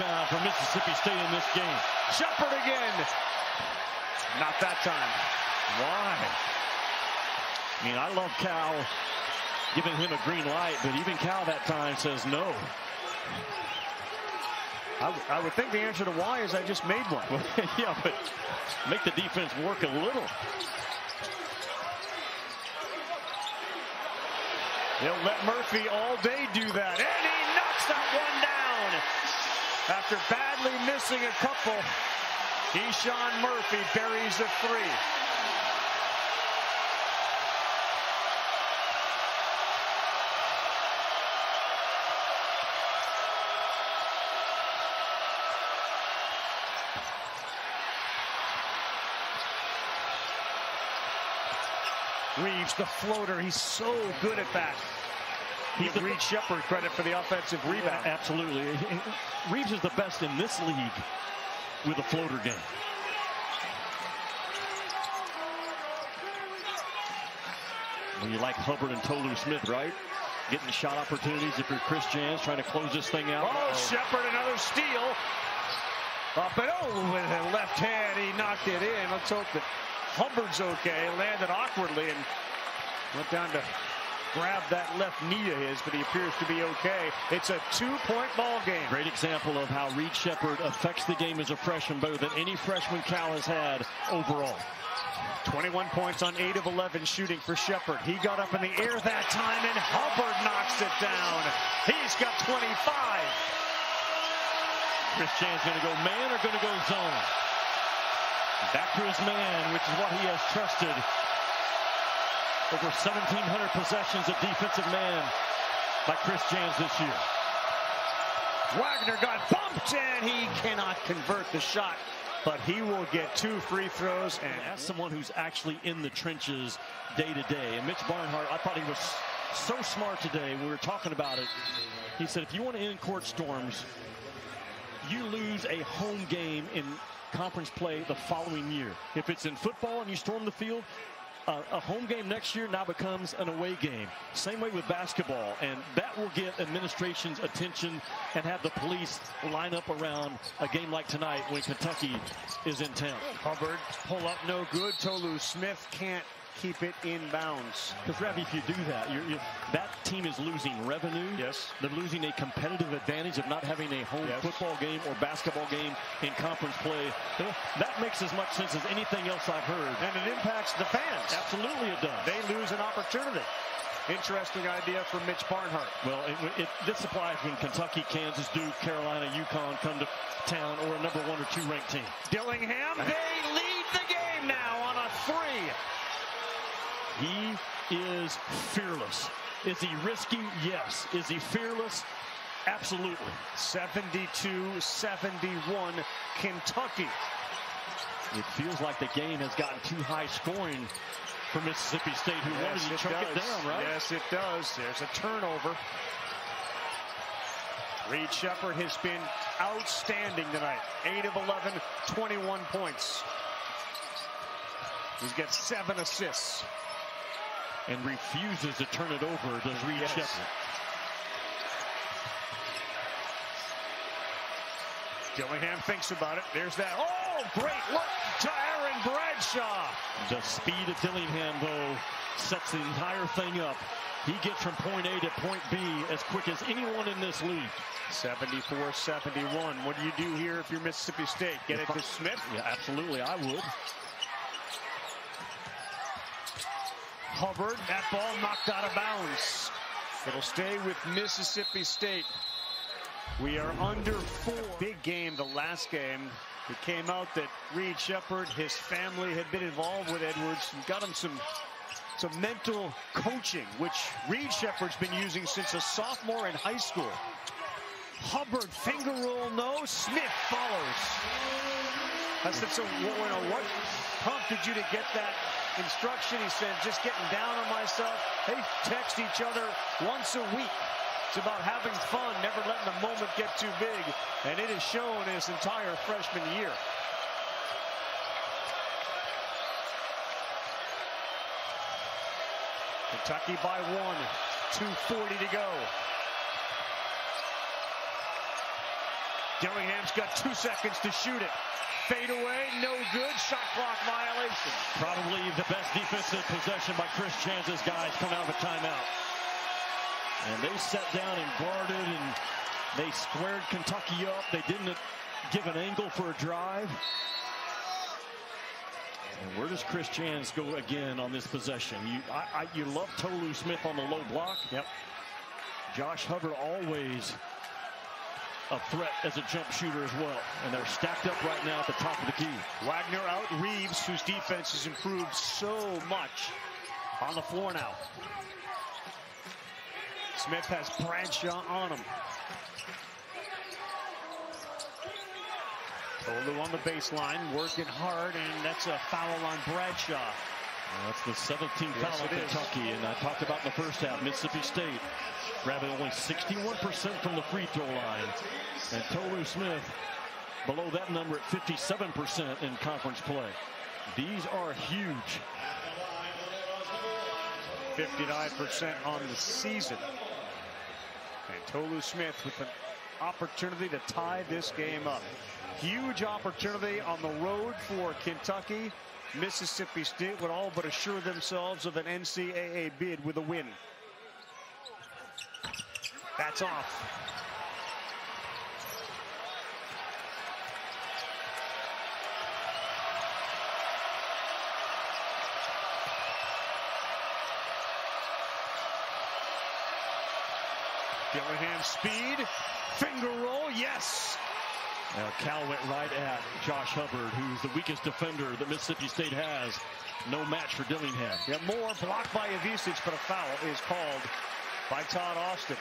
rebound for Mississippi State in this game. Sheppard again. Not that time. Why? I mean, I love Cal giving him a green light, but even Cal that time says no. I would think the answer to why is I just made one. Yeah, but make the defense work a little. They'll let Murphy all day do that. And he knocks that one down. After badly missing a couple, Eshawn Murphy buries a three. Reeves, the floater, he's so good at that. Give Reed Sheppard credit for the offensive rebound. Yeah, absolutely. Reeves is the best in this league with a floater game. Well, you like Hubbard and Tolu Smith, right? Getting shot opportunities if you're Chris Jans trying to close this thing out. Oh, Sheppard, another steal. Up and with a left hand, he knocked it in. Let's hope that Hubbard's okay. Landed awkwardly and went down to grab that left knee of his, but he appears to be okay. It's a 2-point ball game. Great example of how Reed Sheppard affects the game as a freshman better than any freshman Cal has had overall. 21 points on 8 of 11 shooting for Sheppard. He got up in the air that time, and Hubbard knocks it down. He's got 25. Chris Jan's going to go man or going to go zone? Back to his man, which is what he has trusted. Over 1,700 possessions of defensive man by Chris Jans this year. Wagner got bumped, and he cannot convert the shot, but he will get 2 free throws. And as someone who's actually in the trenches day to day, and Mitch Barnhart, I thought he was so smart today. We were talking about it. He said, if you want to end court storms, you lose a home game in conference play the following year. If it's in football and you storm the field, a home game next year now becomes an away game. Same way with basketball, and that will get administration's attention and have the police line up around a game like tonight when Kentucky is in town. Hubbard, pull up, no good. Tolu Smith can't keep it in bounds. Because, Ravi, if you do that, that team is losing revenue. Yes. They're losing a competitive advantage of not having a home football game or basketball game in conference play. That makes as much sense as anything else I've heard. And it impacts the fans. Absolutely it does. They lose an opportunity. Interesting idea for Mitch Barnhart. Well, this applies when Kentucky, Kansas, Duke, Carolina, UConn come to town, or a number 1 or 2 ranked team. Dillingham, they lead the game now on a 3. He is fearless. Is he risky? Yes. Is he fearless? Absolutely. 72-71, Kentucky. It feels like the game has gotten too high scoring for Mississippi State, who wanted to choke it down, right? Yes, it does. There's a turnover. Reed Sheppard has been outstanding tonight. 8 of 11, 21 points. He's got 7 assists. And refuses to turn it over, does Reed Sheppard. Dillingham thinks about it. There's that. Oh, great look to Aaron Bradshaw. The speed of Dillingham, though, sets the entire thing up. He gets from point A to point B as quick as anyone in this league. 74-71. What do you do here if you're Mississippi State? Get it to Smith? Yeah, absolutely, I would. Hubbard, that ball knocked out of bounds. It'll stay with Mississippi State. We are under 4. Big game, the last game. It came out that Reed Sheppard, his family had been involved with Edwards and got him some mental coaching, which Reed Sheppard's been using since a sophomore in high school. Hubbard, finger roll, no. Smith follows. I said, so what prompted you to get that instruction? He said, just getting down on myself. They text each other once a week. It's about having fun, never letting the moment get too big. And it has shown his entire freshman year. Kentucky by 1, 2:40 to go. Dillingham's got 2 seconds to shoot it. Fade away, no good. Shot clock violation. Probably the best defensive possession by Chris Chance's guys coming out of a timeout. And they sat down and guarded, and they squared Kentucky up. They didn't give an angle for a drive. And where does Chris Chance go again on this possession? You love Tolu Smith on the low block. Yep. Josh Hubbard always a threat as a jump shooter as well. And they're stacked up right now at the top of the key. Wagner out Reeves, whose defense has improved so much, on the floor now. Smith has Bradshaw on him. Tolu on the baseline, working hard, and that's a foul on Bradshaw. That's the 17th foul on Kentucky, and I talked about in the first half, Mississippi State grabbing only 61% from the free throw line, and Tolu Smith below that number at 57% in conference play. These are huge. 59% on the season. And Tolu Smith with an opportunity to tie this game up. Huge opportunity on the road for Kentucky. Mississippi State would all but assure themselves of an NCAA bid with a win. That's off. Dillingham speed, finger roll, yes. Now Cal went right at Josh Hubbard, who's the weakest defender that Mississippi State has. No match for Dillingham. Yeah, more blocked by Ivisic, but a foul is called by Todd Austin.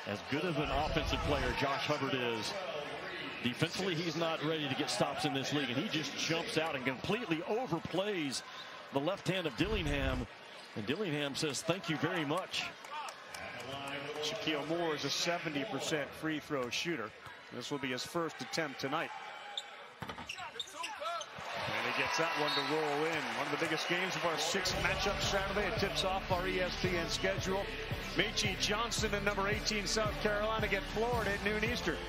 As good of an offensive player Josh Hubbard is, defensively he's not ready to get stops in this league, and he just jumps out and completely overplays the left hand of Dillingham, and Dillingham says thank you very much. Shaquille Moore is a 70% free throw shooter. This will be his first attempt tonight. And he gets that one to roll in. One of the biggest games of our 6th matchup Saturday. It tips off our ESPN schedule. Meechie Johnson and number 18 South Carolina get Florida at noon Eastern.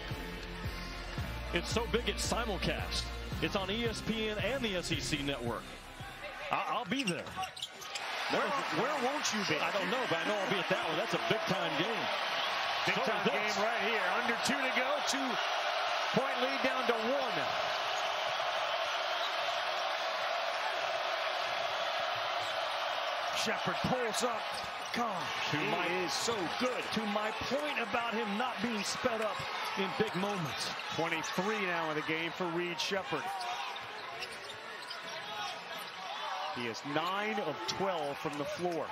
It's so big it's simulcast. It's on ESPN and the SEC network. I'll be there. Where won't you be? I don't know, but I know I'll be at that one. That's a big-time game. Big-time game right here. Under 2 to go. 2-point lead down to 1. Sheppard pulls up. Gosh, he is so good. To my point about him not being sped up in big moments. 23 now in the game for Reed Sheppard. He is 9 of 12 from the floor.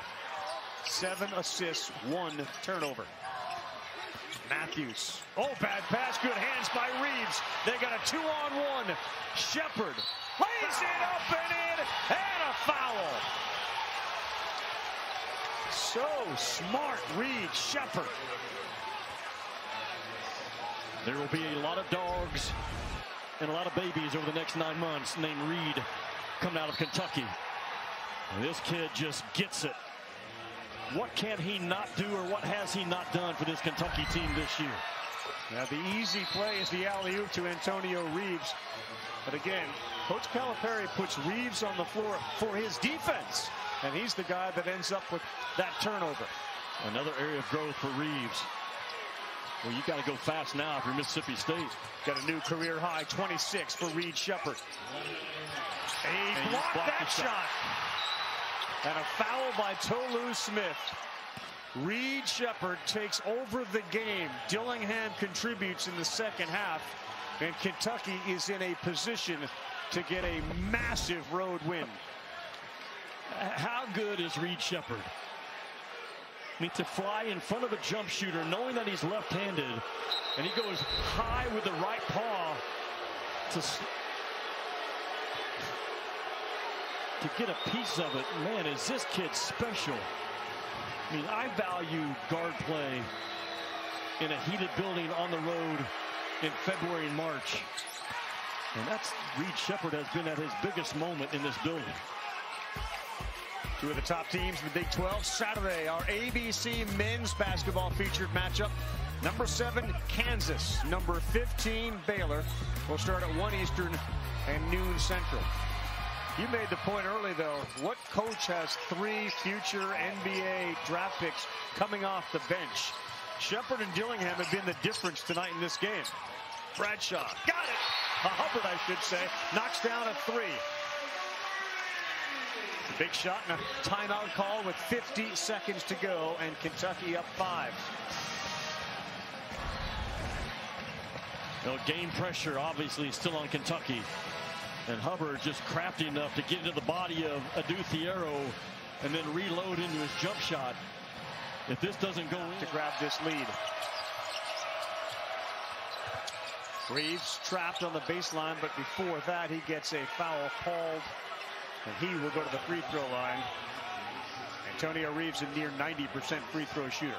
7 assists, 1 turnover. Matthews. Oh, bad pass. Good hands by Reeves. They got a 2-on-1. Sheppard lays it up and in, and a foul. So smart, Reed Sheppard. There will be a lot of dogs and a lot of babies over the next 9 months named Reed coming out of Kentucky. And this kid just gets it. What can he not do, or what has he not done for this Kentucky team this year? Now the easy play is the alley-oop to Antonio Reeves. But again, Coach Calipari puts Reeves on the floor for his defense. And he's the guy that ends up with that turnover. Another area of growth for Reeves. Well, you got to go fast now if you're Mississippi State. Got a new career high, 26 for Reed Sheppard. He blocked that shot. And a foul by Tolu Smith. Reed Sheppard takes over the game. Dillingham contributes in the second half. And Kentucky is in a position to get a massive road win. How good is Reed Sheppard? I mean, to fly in front of a jump shooter, knowing that he's left-handed, and he goes high with the right paw to get a piece of it. Man, is this kid special. I mean, I value guard play in a heated building on the road in February and March. And that's Reed Sheppard has been at his biggest moment in this building. Two of the top teams in the Big 12. Saturday, our ABC men's basketball featured matchup. Number 7, Kansas. Number 15, Baylor. We'll start at 1 Eastern and noon Central. You made the point early, though. What coach has 3 future NBA draft picks coming off the bench? Sheppard and Dillingham have been the difference tonight in this game. Bradshaw got it. Hubbard, I should say, knocks down a 3. A big shot and a timeout call with 50 seconds to go, and Kentucky up 5. No, game pressure obviously still on Kentucky. And Hubbard just crafty enough to get into the body of Adou Thiero and then reload into his jump shot. If this doesn't go in, to grab this lead. Reeves trapped on the baseline, but before that he gets a foul called, and he will go to the free throw line. Antonio Reeves, a near 90% free throw shooter.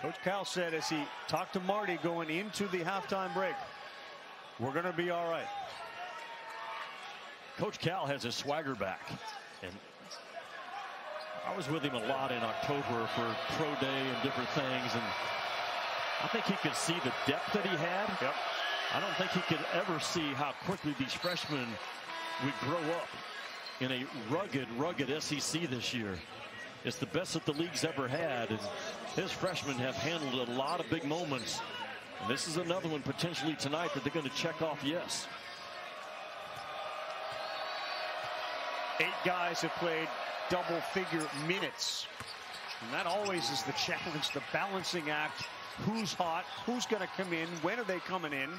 Coach Cal said as he talked to Marty going into the halftime break, we're going to be all right. Coach Cal has his swagger back, and I was with him a lot in October for pro day and different things, and I think he could see the depth that he had. Yep. I don't think he could ever see how quickly these freshmen would grow up in a rugged SEC this year. It's the best that the league's ever had, and his freshmen have handled a lot of big moments. And this is another one potentially tonight that they're going to check off yes. 8 guys have played double-figure minutes. And that always is the challenge, the balancing act. Who's hot? Who's going to come in? When are they coming in?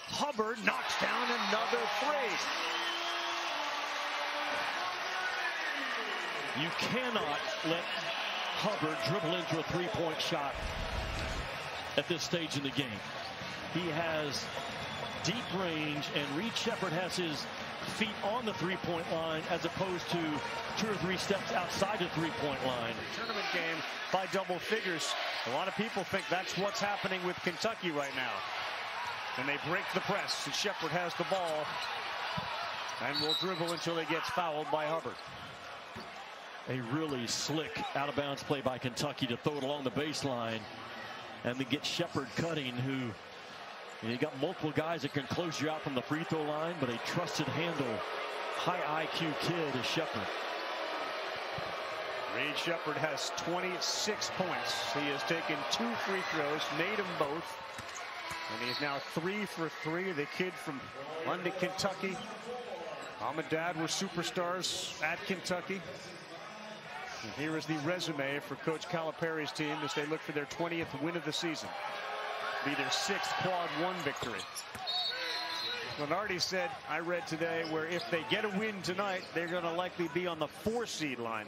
Hubbard knocks down another 3. You cannot let Hubbard dribble into a three-point shot at this stage in the game. He has deep range, and Reed Sheppard has his feet on the three-point line as opposed to 2 or 3 steps outside the three-point line. Tournament game by double figures. A lot of people think that's what's happening with Kentucky right now. And they break the press, and Sheppard has the ball and will dribble until he gets fouled by Hubbard. A really slick out-of-bounds play by Kentucky to throw it along the baseline and then get Sheppard cutting, who, you got multiple guys that can close you out from the free throw line, but a trusted handle, high IQ kid is Sheppard. Reed Sheppard has 26 points. He has taken 2 free throws, made them both. And he's now 3 for 3. The kid from London, Kentucky. Mom and Dad were superstars at Kentucky. And here is the resume for Coach Calipari's team as they look for their 20th win of the season. Be their 6th quad 1 victory. Lenardi said, I read today, where if they get a win tonight, they're going to likely be on the 4-seed line.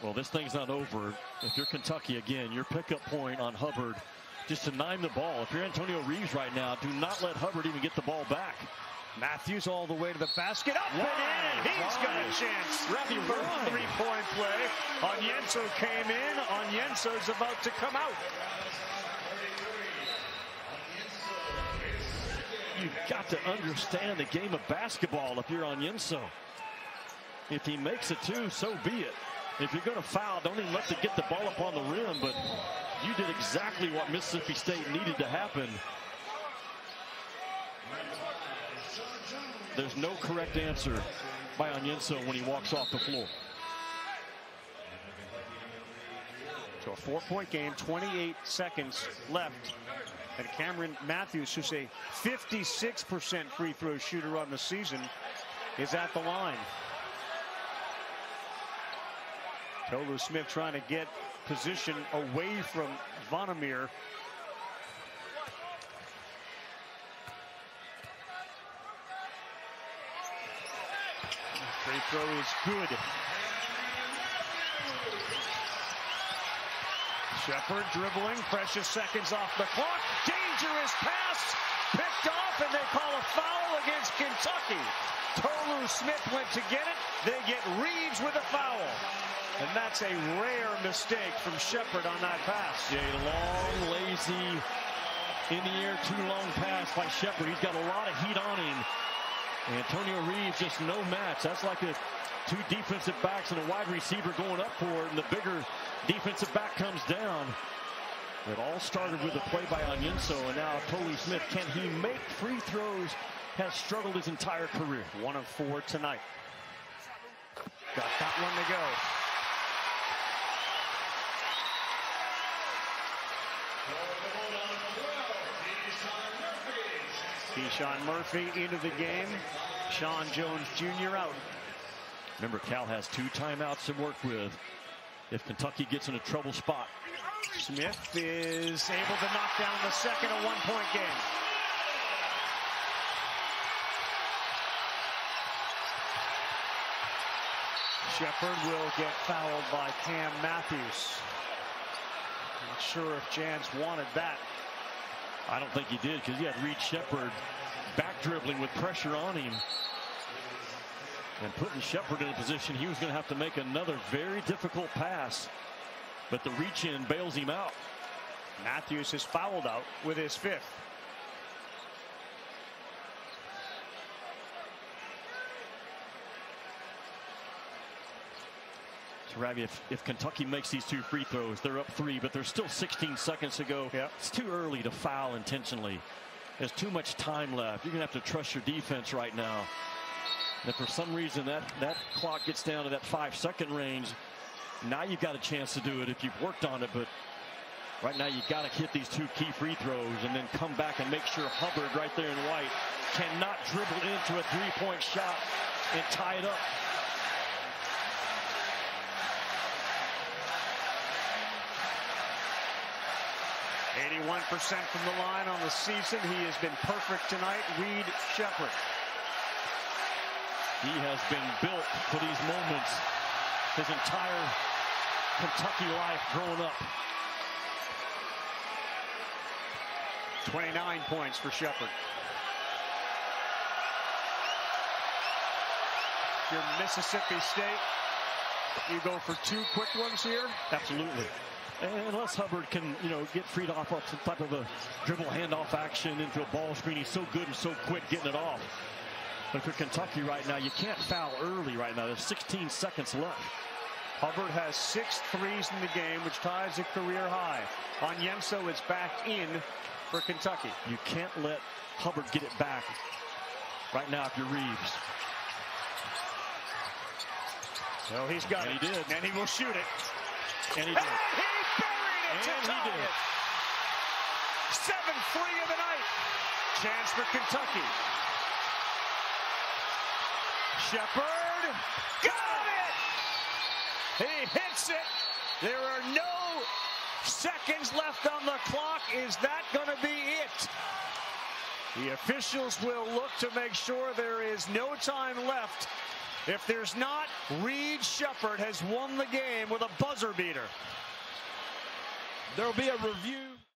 Well, this thing's not over. If you're Kentucky, again, your pickup point on Hubbard, just to nine the ball. If you're Antonio Reeves right now, do not let Hubbard even get the ball back. Matthews all the way to the basket, up and in. He's got a chance for a 3-point play. Onyenso came in. Onyenso's about to come out. You've got to understand the game of basketball if you're Onyenso. If he makes it 2, so be it. If you're going to foul, don't even let them get the ball up on the rim. But you did exactly what Mississippi State needed to happen. There's no correct answer by Onyenso when he walks off the floor. So a 4-point game, 28 seconds left. And Cameron Matthews, who's a 56% free throw shooter on the season, is at the line. Tolu Smith trying to get position away from Vondermeer. Free throw is good. Sheppard dribbling, precious seconds off the clock. Dangerous pass, picked off, and they call a foul against Kentucky. Tolu Smith went to get it. They get Reeves with a foul. And that's a rare mistake from Sheppard on that pass. Yeah, long, lazy, in the air, too long pass by Sheppard. He's got a lot of heat on him. Antonio Reeves just no match. That's like a two defensive backs and a wide receiver going up for it, and the bigger defensive back comes down. It all started with a play by Onyenso, and now Tolu Smith. Can he make free throws? Has struggled his entire career. 1 of 4 tonight. Got that one to go. Keyshawn Murphy into the game. Sean Jones Jr. out. Remember, Cal has 2 timeouts to work with if Kentucky gets in a trouble spot. Smith is able to knock down the second, a 1-point game. Sheppard will get fouled by Cam Matthews. Not sure if Jans wanted that. I don't think he did, because he had Reed Sheppard back dribbling with pressure on him and putting Sheppard in a position he was going to have to make another very difficult pass, but the reach in bails him out. Matthews is fouled out with his 5th. So, Ravi, if Kentucky makes these 2 free throws, they're up 3, but there's still 16 seconds to go. Yep. It's too early to foul intentionally. There's too much time left. You're going to have to trust your defense right now. And if for some reason that clock gets down to that 5-second range, now you've got a chance to do it if you've worked on it. But right now you've got to hit these 2 key free throws and then come back and make sure Hubbard right there in white cannot dribble into a 3-point shot and tie it up. %81 from the line on the season. He has been perfect tonight. Reed Sheppard. He has been built for these moments his entire Kentucky life growing up. 29 points for Sheppard. If you're Mississippi State, you go for 2 quick ones here. Absolutely. And unless Hubbard can, get freed off some type of a dribble handoff action into a ball screen, he's so good and so quick getting it off. But for Kentucky right now, you can't foul early right now. There's 16 seconds left. Hubbard has 6 threes in the game, which ties a career high. Onyenso is back in for Kentucky. You can't let Hubbard get it back right now if you're Reeves. Well, he's got it. He did. And he will shoot it. And he did. And he buried it to tie it. 7th free of the night. Chance for Kentucky. Sheppard got it. He hits it. There are no seconds left on the clock. Is that going to be it? The officials will look to make sure there is no time left. If there's not, Reed Sheppard has won the game with a buzzer beater. There'll be a review.